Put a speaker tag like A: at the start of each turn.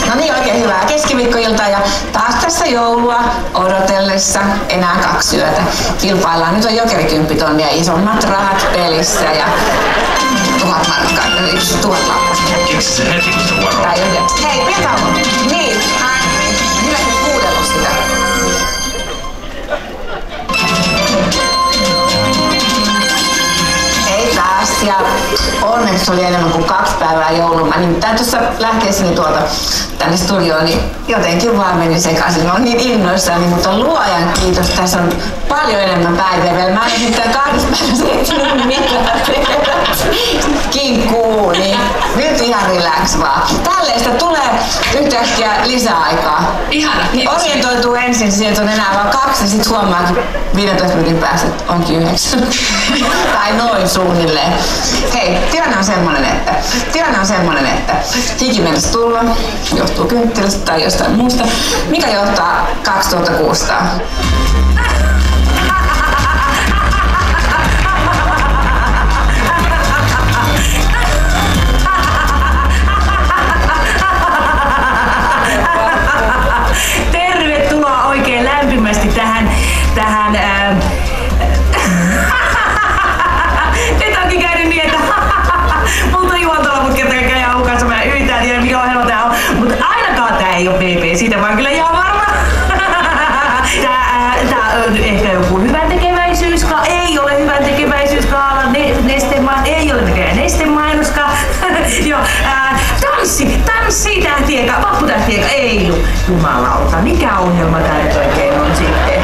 A: No niin, oikein hyvää keskiviikkoiltaa ja taas tässä joulua odotellessa enää 2 yötä. Kilpaillaan. Nyt on jokerikymppitonnia isommat rahat pelissä ja 1000 markkaa, 1000 lappasta.
B: Keksi se heti, kun se vuoro.
A: Tai yhden. Hei, pian tauko. Niin, hyvä kuunnellut sitä. Ei taas, ja onneksi oli enemmän kuin 2 päivää joulua. Mä nimittäin tuossa lähtiessäni tänne studioon, niin jotenkin vaan meni sekaisin. Mä oon niin innoissani, mutta luojan kiitos, tässä on paljon enemmän päiviä vielä. Mä en nimittäin 2 päivässä ehtinyt mitään tehdä. Kinkkuu, niin nyt ihan relax vaan. Tälleistä tulee yhtäkkiä lisäaikaa.
B: Ihana.
A: Orientoituu ensin, sieltä on enää vaan 2 ja sit huomaakin 15 minuutin päästä, että onkin 9. Tai noin suunnilleen. Hei, tilanne on semmonen, että hiki mennessä tulla, johtuu kynttilästä tai jostain muusta, mikä johtaa 2600.
C: Tervetuloa oikein lämpimästi tähän nyt onkin käynyt niin, että multa on juontolavut kertaakaan ja hukassa, mä yhtään tiedä mikä ohjelma tää on, mutta ainakaan tää ei oo PP, siitä mä oon kyllä ihan varma. Tää on ehkä joku hyväntekeväisyyskaa, ei ole hyväntekeväisyyskaa, ei ole mikään nestemainoskaan. Joo, tanssitähtieka, vapputähtieka, ei jumalauta, mikä ohjelma tää nyt oikein on sitten?